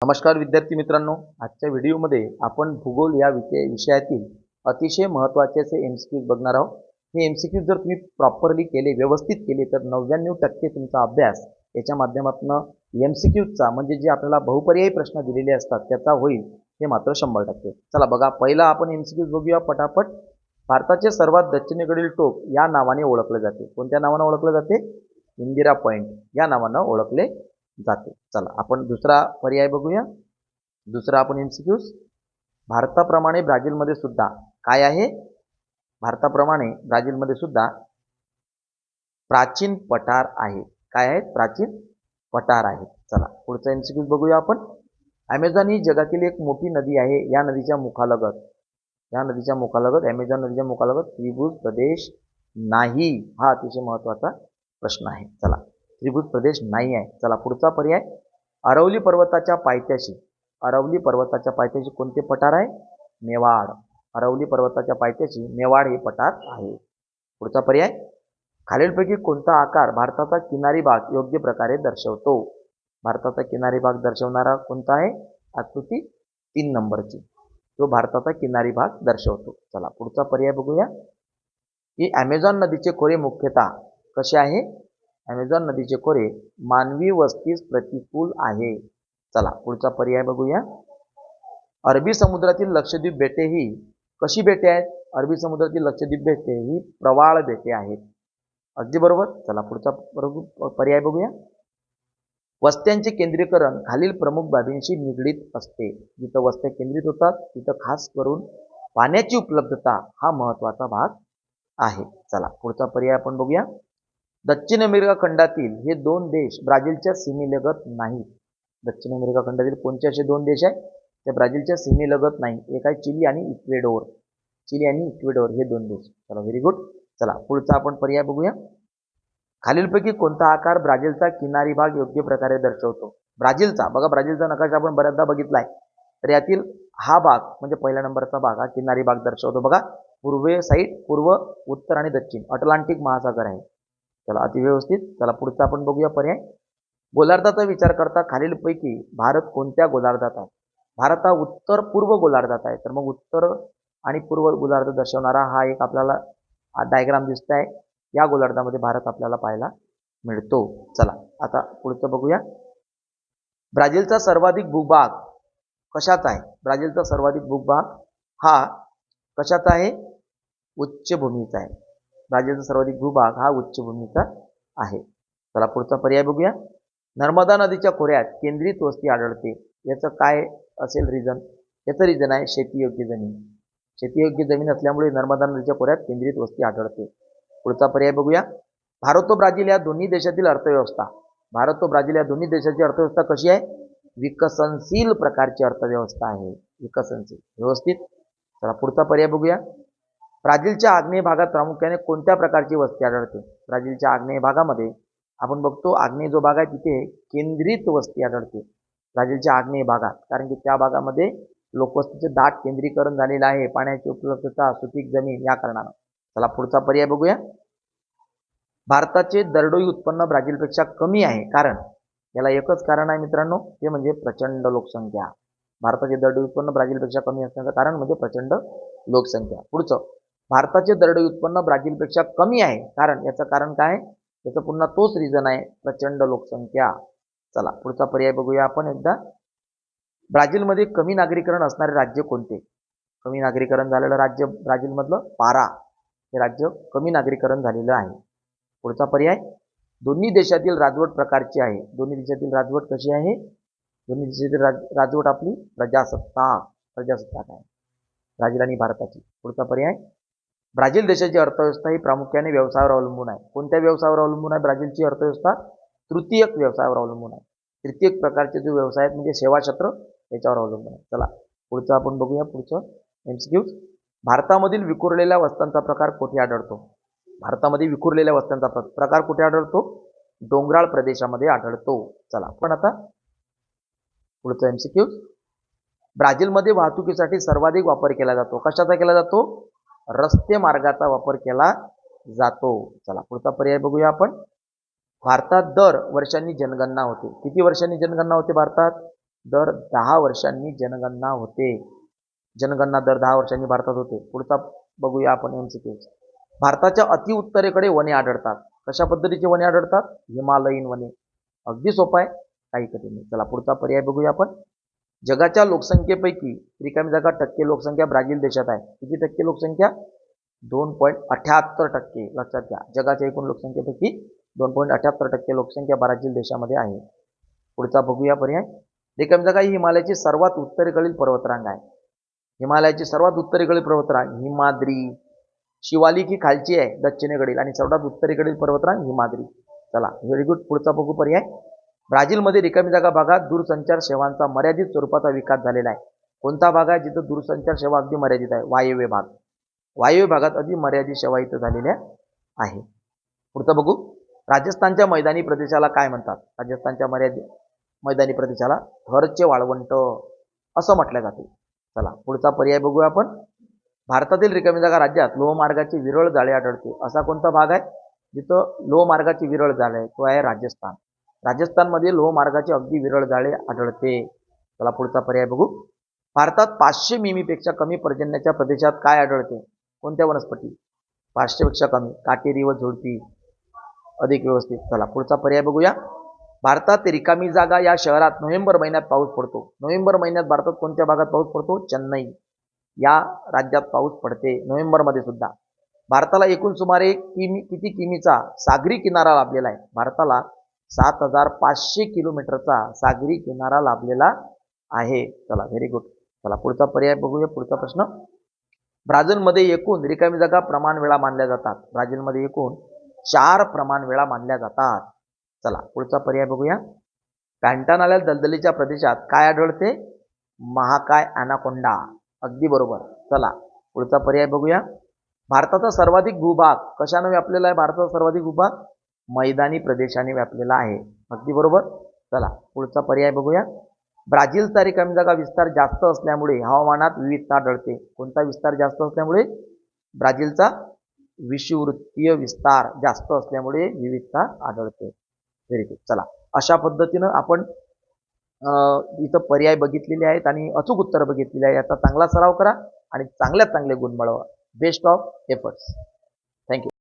नमस्कार विद्यार्थी मित्रांनो, आजच्या व्हिडिओमध्ये आपण भूगोल या विषयातील अतिशय महत्त्वाचे असे एमसीक्यूज बघणार आहोत. हे एमसीक्यूज जर तुम्ही प्रॉपरली केले, व्यवस्थित केले तर 99% तुमचा अभ्यास याच्या माध्यमातून एमसीक्यूजचा म्हणजे जे आपल्याला बहुपर्यायी प्रश्न दिलेले असतात त्याचा होईल, हे मात्र 100%. चला बघा, पहिला आपण एमसीक्यूज बघूया पटापट. भारताचे सर्वात दक्षिणेकडील टोक या नावाने ओळखले जाते. कोणत्या नावाने ओळखले जाते? इंदिरा पॉइंट या नावाने ओळखले जाते. चला आपण दुसरा पर्याय बघूया. दुसरा आपण एमसीक्यूज, भारताप्रमाणे ब्राझीलमध्ये सुद्धा काय आहे? भारताप्रमाणे ब्राझीलमध्ये सुद्धा प्राचीन पठार आहे. काय आहेत? प्राचीन पठार आहेत. चला पुढचा एमसीक्यूज बघूया आपण. ॲमेझॉन ही जगातील एक मोठी नदी आहे. या नदीच्या मुखालगत ॲमेझॉन नदीच्या मुखालगत त्रिभुज प्रदेश नाही. हा अतिशय महत्त्वाचा प्रश्न आहे. चला, त्रिभुज प्रदेश नाही आहे. चला पुढचा पर्याय, अरवली पर्वताच्या पायथ्याशी कोणते पठार आहे? मेवाड. अरवली पर्वताच्या पायथ्याशी मेवाड हे पठार आहे. पुढचा पर्याय, खालीलपैकी कोणता आकार भारताचा किनारी भाग योग्य प्रकारे दर्शवतो? भारताचा किनारी भाग दर्शवणारा कोणता आहे? आकृती 3 नंबरची, तो भारताचा किनारी भाग दर्शवतो. चला पुढचा पर्याय बघूया की ॲमेझॉन नदीचे खोरे मुख्यतः कसे आहे? ॲमेझॉन नदीचे खोरे मानवी वस्तीस प्रतिकूल आहे. चला पुढचा पर्याय बघूया. अरबी समुद्रातील लक्षद्वीप बेटे ही कशी बेटे आहेत? अरबी समुद्रातील लक्षद्वीप बेटे ही प्रवाळ बेटे आहेत. अगदी बरोबर. चला पुढचा पर्याय बघूया. वस्त्यांचे केंद्रीकरण खालील प्रमुख बाबींशी निगडीत असते. जिथं वस्त्या केंद्रित होतात तिथं खास करून पाण्याची उपलब्धता हा महत्त्वाचा भाग आहे. चला पुढचा पर्याय आपण बघूया. दक्षिण अमेरिका खंडातील हे 2 देश ब्राझीलच्या सीमेलगत नाहीत. दक्षिण अमेरिका खंडातील कोणते असे 2 देश आहेत ते ब्राझीलच्या सीमेलगत नाही? एक आहे चिली आणि इक्वेडोर. हे 2 देश. चला व्हेरी गुड. चला पुढचा आपण पर्याय बघूया. खालीलपैकी कोणता आकार ब्राझीलचा किनारी भाग योग्य प्रकारे दर्शवतो? ब्राझीलचा बघा, ब्राझीलचा नकाशा आपण बऱ्याचदा बघितलाय, तर यातील हा भाग म्हणजे पहिल्या नंबरचा भाग हा किनारी भाग दर्शवतो. बघा, पूर्व, उत्तर आणि दक्षिण अटलांटिक महासागर आहे. चला अतिव्यवस्थित. चला पुढचा आपण बघूया पर्याय. गोलार्धाचा विचार करता खालीलपैकी भारत कोणत्या गोलार्धात आहे? भारत हा उत्तर पूर्व गोलार्धात आहे. तर मग उत्तर आणि पूर्व गोलार्ध दर्शवणारा हा एक आपल्याला डायग्राम दिसत आहे. या गोलार्धामध्ये भारत आपल्याला पाहायला मिळतो. चला आता पुढचं बघूया. ब्राझीलचा सर्वाधिक भूभाग कशाचा आहे? ब्राझीलचा सर्वाधिक भूभाग हा कशाचा आहे? उच्चभूमीचा आहे. ब्राझीलचा सर्वाधिक भूभाग हा उच्चभूमीचा आहे. चला पुढचा पर्याय बघूया. नर्मदा नदीच्या खोऱ्यात केंद्रित वस्ती आढळते. याचं काय असेल रिझन? याचं रिझन आहे शेतीयोग्य जमीन. शेतीयोग्य जमीन असल्यामुळे नर्मदा नदीच्या खोऱ्यात केंद्रित वस्ती आढळते. पुढचा पर्याय बघूया. भारत व ब्राझील या दोन्ही देशातील अर्थव्यवस्था देशाची अर्थव्यवस्था कशी आहे? विकसनशील प्रकारची अर्थव्यवस्था आहे. विकसनशील. व्यवस्थित. चला पुढचा पर्याय बघूया. ब्राझीलच्या आग्नेय भागात प्रामुख्याने कोणत्या प्रकारची वस्ती आढळते? ब्राझीलच्या आग्नेय भागामध्ये आपण बघतो, आग्नेय जो भाग आहे तिथे केंद्रित वस्ती आढळते. ब्राझीलच्या आग्नेय भागात, कारण की त्या भागामध्ये लोकवस्तीचे दाट केंद्रीकरण झालेलं आहे. पाण्याची उपलब्धता, सुपीक जमीन या कारणानं. चला पुढचा पर्याय बघूया. भारताचे दरडोई उत्पन्न ब्राझीलपेक्षा कमी आहे. कारण याला एकच कारण आहे मित्रांनो, ते म्हणजे प्रचंड लोकसंख्या. भारताचे दरडोई उत्पन्न ब्राझीलपेक्षा कमी असण्याचं कारण म्हणजे प्रचंड लोकसंख्या. पुढचं, भारताचे दरडोई उत्पन्न ब्राझीलपेक्षा कमी आहे. कारण याचं कारण काय? याचं पुन्हा तोच रिझन आहे, प्रचंड लोकसंख्या. चला पुढचा पर्याय बघूया आपण एकदा. ब्राझीलमध्ये कमी नागरीकरण असणारे राज्य कोणते? कमी नागरीकरण झालेलं राज्य ब्राझीलमधलं पारा हे राज्य कमी नागरीकरण झालेलं आहे. पुढचा पर्याय, दोन्ही देशातील राजवट प्रकारची आहे. दोन्ही देशातील राजवट कशी आहे? दोन्ही देशातील राजवट आपली प्रजासत्ताक आहे, ब्राझील आणि भारताची. पुढचा पर्याय, ब्राझील देशाची अर्थव्यवस्था ही प्रामुख्याने व्यवसायावर अवलंबून आहे. कोणत्या व्यवसायावर अवलंबून आहे ब्राझीलची अर्थव्यवस्था? तृतीयक व्यवसायावर अवलंबून आहे. तृतीयक प्रकारचे जो व्यवसाय आहेत म्हणजे सेवा क्षेत्र, याच्यावर अवलंबून आहे. चला पुढचं आपण बघूया. पुढचं एमसीक्यूज, भारतामधील विखुरलेल्या वस्त्यांचा प्रकार कुठे आढळतो? भारतामध्ये विखुरलेल्या वस्त्यांचा प्रकार कुठे आढळतो? डोंगराळ प्रदेशामध्ये आढळतो. चला पण आता पुढचं एमसीक्यूज, ब्राझीलमध्ये वाहतुकीसाठी सर्वाधिक वापर केला जातो. कशाचा केला जातो? रस्ते मार्गाचा वापर केला जातो. चला पुढचा पर्याय बघूया आपण. भारतात दर वर्षांनी जनगणना होते. किती वर्षांनी जनगणना होते भारतात? दर 10 वर्षांनी जनगणना होते. जनगणना दर 10 वर्षांनी भारतात होते. पुढचा बघूया आपण MCQ. भारताच्या अति उत्तरेकडे वने आढळतात. कशा पद्धतीचे वने आढळतात? हिमालयीन वने. अगदी सोपं आहे, काही कठीण नाही. चला पुढचा पर्याय बघूया आपण. जगाच्या लोकसंख्येपैकी रिकामी जागा टक्के लोकसंख्या ब्राझील देशात आहे. किती टक्के लोकसंख्या? 2.78%. लक्षात घ्या, जगाच्या एकूण लोकसंख्येपैकी 2.78% लोकसंख्या ब्राझील देशामध्ये आहे. पुढचा बघूया पर्याय. रिकामी जागा ही हिमालयाची सर्वात उत्तरेकडील पर्वतरांग आहे. हिमालयाची सर्वात उत्तरेकडील पर्वतरांग हिमाद्री. शिवालिक ही खालची आहे दक्षिणेकडील आणि सर्वात उत्तरेकडील पर्वतरांग हिमाद्री. चला व्हेरी गुड. पुढचा बघू पर्याय. ब्राझीलमध्ये रिकामी जागा भागात दूरसंचार सेवांचा मर्यादित स्वरूपाचा विकास झालेला आहे. कोणता भाग आहे जिथं दूरसंचार सेवा अगदी मर्यादित आहे? वायव्य भाग. वायव्य भागात अगदी मर्यादित सेवा इथं झालेल्या आहे. पुढचं बघू. राजस्थानच्या मैदानी प्रदेशाला काय म्हणतात? राजस्थानच्या मैदानी प्रदेशाला थरचे वाळवंट असं म्हटलं जाते. चला पुढचा पर्याय बघूया आपण. भारतातील रिकामी जागा राज्यात लोहमार्गाची विरळ जाळे आढळते. असा कोणता भाग आहे जिथं लोहमार्गाची विरळ जाळे आहे? तो आहे राजस्थान. राजस्थानमध्ये लोहमार्गाची अगदी विरळ जाळे आढळते. चला पुढचा पर्याय बघू. भारतात 500 मिमीपेक्षा कमी पर्जन्याच्या प्रदेशात काय आढळते? कोणत्या वनस्पती? 500 पेक्षा कमी. काटेरी व झुडपी अधिक व्यवस्थित. चला पुढचा पर्याय बघूया. भारतात रिकामी जागा या शहरात नोव्हेंबर महिन्यात पाऊस पडतो. नोव्हेंबर महिन्यात भारतात कोणत्या भागात पाऊस पडतो? चेन्नई या राज्यात पाऊस पडते नोव्हेंबरमध्ये सुद्धा. भारताला एकूण सुमारे किती किमीचा सागरी किनारा लाभलेला आहे? भारताला 7500 किलोमीटरचा सागरी किनारा लाभलेला आहे. चला व्हेरी गुड. चला पुढचा पर्याय बघूया. पुढचा प्रश्न. ब्राझीलमध्ये एकूण रिकामी जागा प्रमाण वेळा मानल्या जातात. ब्राझीलमध्ये एकूण 4 प्रमाण वेळा मानल्या जातात. चला पुढचा पर्याय बघूया. पॅन्टानाल्या दलदलीच्या प्रदेशात काय आढळते? महाकाय ॲनाकोंडा. अगदी बरोबर. चला पुढचा पर्याय बघूया. भारताचा सर्वाधिक भूभाग कशाने व्यापलेला आहे? भारताचा सर्वाधिक भूभाग मैदानी प्रदेशाने व्यापलेला आहे. अगदी बरोबर. चला पुढचा पर्याय बघूया. ब्राझीलचा रिकामी जागा विस्तार जास्त असल्यामुळे हवामानात विविधता आढळते. कोणता विस्तार जास्त असल्यामुळे? ब्राझीलचा विषुववृत्तीय विस्तार जास्त असल्यामुळे विविधता आढळते. Very good. चला अशा पद्धतीनं आपण इथं पर्याय बघितलेले आहेत आणि अचूक उत्तर बघितलेले आहे. याचा चांगला सराव करा आणि चांगल्यात चांगले गुण मिळवा. Best of efforts. थँक्यू.